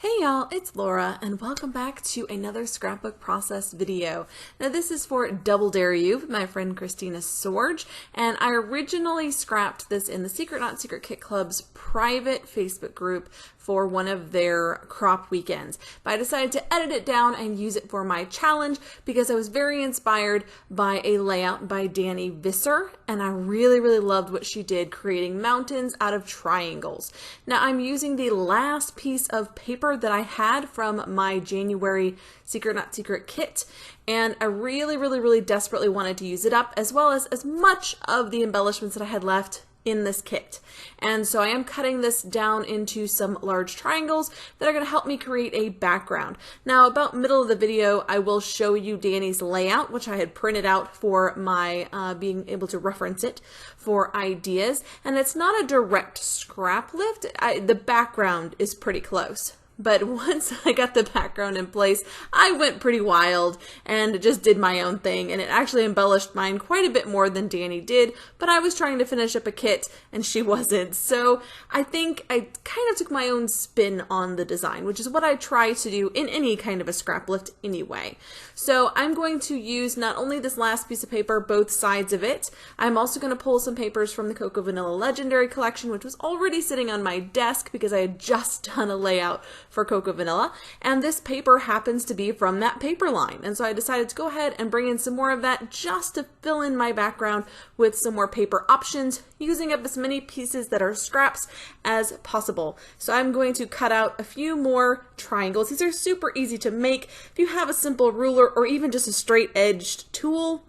Hey y'all, it's Laura and welcome back to another scrapbook process video. Now this is for Double Dare You with my friend Christina Sorge, and I originally scrapped this in the Secret Not Secret Kit Club's private Facebook group for one of their crop weekends. But I decided to edit it down and use it for my challenge because I was very inspired by a layout by Danny Visser, and I really loved what she did creating mountains out of triangles. Now I'm using the last piece of paper that I had from my January Secret Not Secret kit, and I really desperately wanted to use it up, as well as much of the embellishments that I had left in this kit. And so I am cutting this down into some large triangles that are going to help me create a background. Now about middle of the video I will show you Danny's layout, which I had printed out for my being able to reference it for ideas, and it's not a direct scrap lift. The background is pretty close. But once I got the background in place, I went pretty wild and just did my own thing, and it actually embellished mine quite a bit more than Danny did, but I was trying to finish up a kit and she wasn't. So I think I kind of took my own spin on the design, which is what I try to do in any kind of a scrap lift anyway. So I'm going to use not only this last piece of paper, both sides of it. I'm also going to pull some papers from the Cocoa Vanilla Legendary collection, which was already sitting on my desk because I had just done a layout for Cocoa Vanilla, and this paper happens to be from that paper line, and so I decided to go ahead and bring in some more of that just to fill in my background with some more paper options, using up as many pieces that are scraps as possible. So I'm going to cut out a few more triangles. These are super easy to make. If you have a simple ruler or even just a straight edged tool,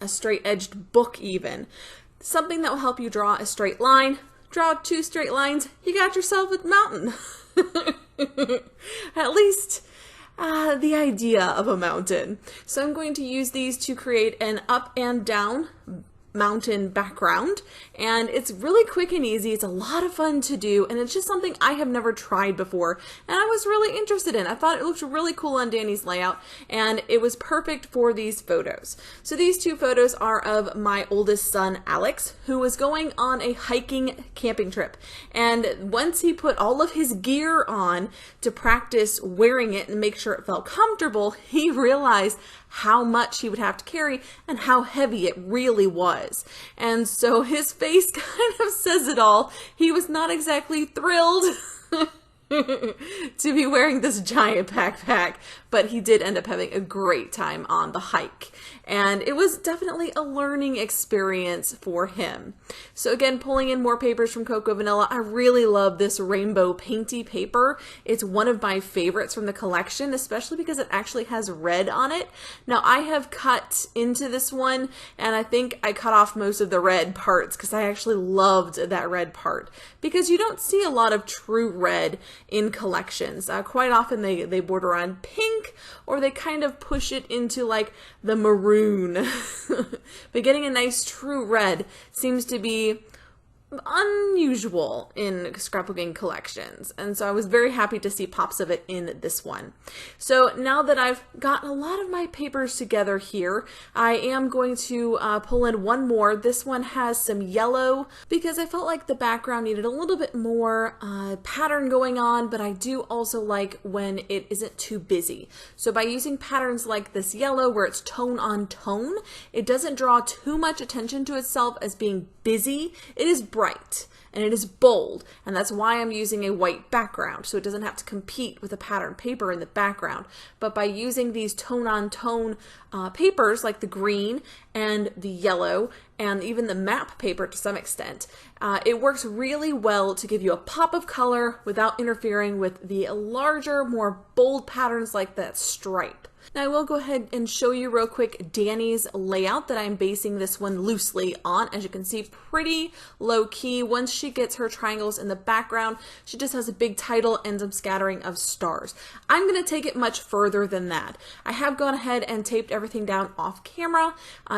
a straight edged book even, something that will help you draw a straight line, draw two straight lines, you got yourself a mountain. At least the idea of a mountain. So I'm going to use these to create an up and down mountain background, and it's really quick and easy. It's a lot of fun to do, and it's just something I have never tried before and I was really interested in. I thought it looked really cool on Danny's layout, and it was perfect for these photos. So these two photos are of my oldest son Alex, who was going on a hiking camping trip, and once he put all of his gear on to practice wearing it and make sure it felt comfortable, he realized how much he would have to carry and how heavy it really was. And so his face kind of says it all. He was not exactly thrilled to be wearing this giant backpack, but he did end up having a great time on the hike. And it was definitely a learning experience for him. So again, pulling in more papers from Cocoa Vanilla, I really love this rainbow painty paper. It's one of my favorites from the collection, especially because it actually has red on it. Now I have cut into this one, and I think I cut off most of the red parts because I actually loved that red part, because you don't see a lot of true red in collections. Quite often they border on pink, or they kind of push it into like the maroon. But getting a nice true red seems to be unusual in scrapbooking collections, and so I was very happy to see pops of it in this one. So now that I've gotten a lot of my papers together here, I am going to pull in one more. This one has some yellow because I felt like the background needed a little bit more pattern going on, but I do also like when it isn't too busy. So by using patterns like this yellow where it's tone on tone, it doesn't draw too much attention to itself as being busy. It is bright and it is bold, and that's why I'm using a white background, so it doesn't have to compete with a pattern paper in the background. But by using these tone on tone papers like the green and the yellow and even the map paper to some extent, it works really well to give you a pop of color without interfering with the larger, more bold patterns like that stripe. Now I will go ahead and show you real quick Danny's layout that I'm basing this one loosely on. As you can see, pretty low key. Once she gets her triangles in the background, she just has a big title and some scattering of stars. I'm going to take it much further than that. I have gone ahead and taped everything down off camera,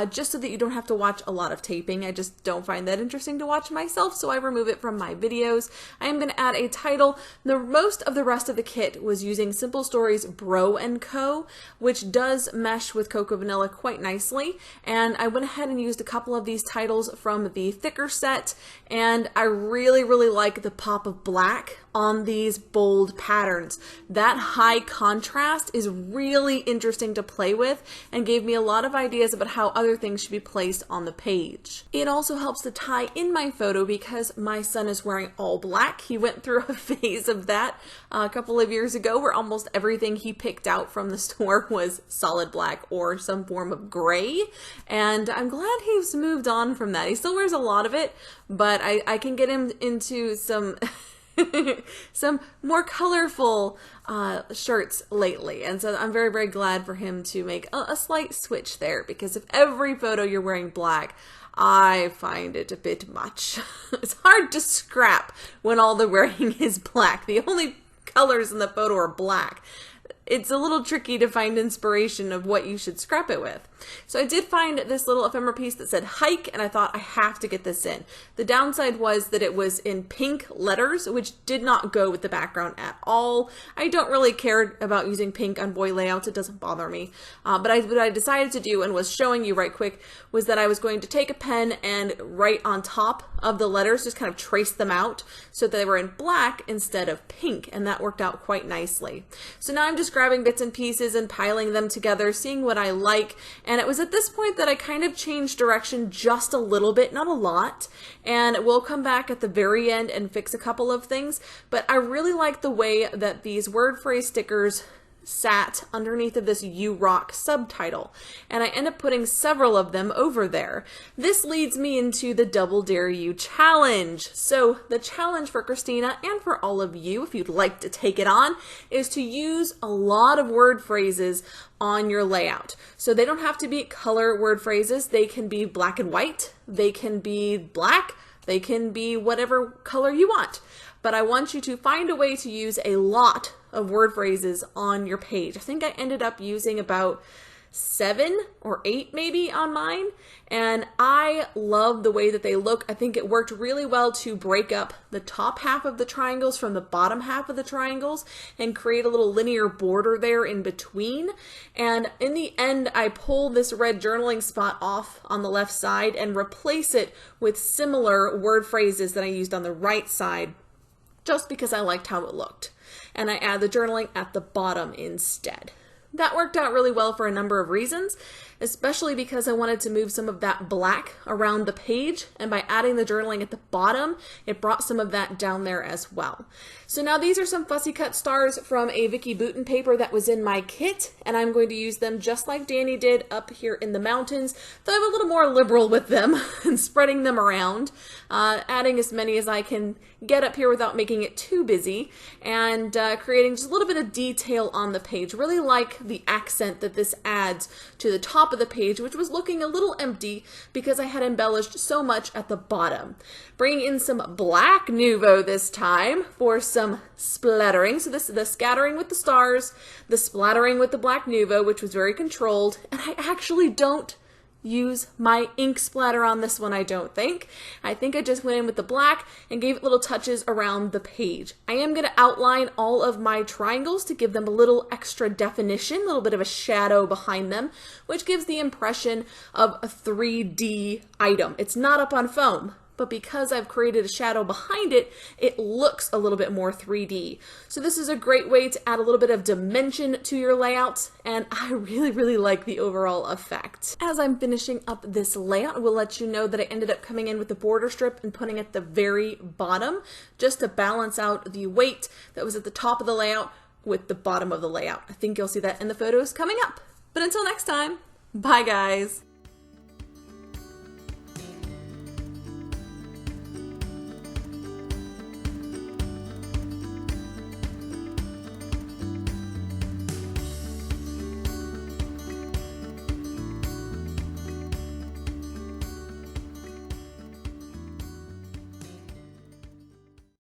just so that you don't have to watch a lot of taping. I just don't find that interesting to watch myself, so I remove it from my videos. I am going to add a title. Most of the rest of the kit was using Simple Stories Bro & Co., which does mesh with Cocoa Vanilla quite nicely, and I went ahead and used a couple of these titles from the thicker set, and I really like the pop of black on these bold patterns. That high contrast is really interesting to play with and gave me a lot of ideas about how other things should be placed on the page. It also helps to tie in my photo because my son is wearing all black. He went through a phase of that a couple of years ago where almost everything he picked out from the store was solid black or some form of gray, and I'm glad he's moved on from that. He still wears a lot of it, but I can get him into some some more colorful shirts lately, and so I'm very, very glad for him to make a slight switch there, because if every photo you're wearing black, I find it a bit much. It's hard to scrap when all they're wearing is black. The only colors in the photo are black. It's a little tricky to find inspiration of what you should scrap it with. So I did find this little ephemera piece that said hike, and I thought I have to get this in. The downside was that it was in pink letters, which did not go with the background at all. I don't really care about using pink on boy layouts. It doesn't bother me. But what I decided to do, and was showing you right quick, was that I was going to take a pen and write on top of the letters, just kind of trace them out so that they were in black instead of pink, and that worked out quite nicely. So now I'm just grabbing bits and pieces and piling them together, seeing what I like. And it was at this point that I kind of changed direction just a little bit, not a lot, and we'll come back at the very end and fix a couple of things, but I really like the way that these word phrase stickers sat underneath of this You Rock subtitle, and I end up putting several of them over there. This leads me into the Double Dare You challenge. So the challenge for Christina and for all of you, if you'd like to take it on, is to use a lot of word phrases on your layout. So they don't have to be color word phrases. They can be black and white, they can be black, they can be whatever color you want. But I want you to find a way to use a lot of word phrases on your page. I think I ended up using about 7 or 8 maybe on mine, and I love the way that they look. I think it worked really well to break up the top half of the triangles from the bottom half of the triangles and create a little linear border there in between. And in the end, I pull this red journaling spot off on the left side and replace it with similar word phrases that I used on the right side, just because I liked how it looked. And I add the journaling at the bottom instead. That worked out really well for a number of reasons, especially because I wanted to move some of that black around the page, and by adding the journaling at the bottom, it brought some of that down there as well. So now these are some fussy cut stars from a Vicky Bouton paper that was in my kit, and I'm going to use them just like Danny did up here in the mountains, though I'm a little more liberal with them and spreading them around, adding as many as I can get up here without making it too busy, and creating just a little bit of detail on the page. Really like the accent that this adds to the top of the page, which was looking a little empty because I had embellished so much at the bottom. Bringing in some black Nuvo this time for some splattering. So this is the scattering with the stars, the splattering with the black Nuvo, which was very controlled, and I actually don't use my ink splatter on this one, I don't think. I think I just went in with the black and gave it little touches around the page. I am going to outline all of my triangles to give them a little extra definition, a little bit of a shadow behind them, which gives the impression of a 3D item. It's not up on foam, but because I've created a shadow behind it, it looks a little bit more 3D. So this is a great way to add a little bit of dimension to your layouts, and I really, really like the overall effect. As I'm finishing up this layout, I will let you know that I ended up coming in with the border strip and putting it at the very bottom, just to balance out the weight that was at the top of the layout with the bottom of the layout. I think you'll see that in the photos coming up. But until next time, bye guys!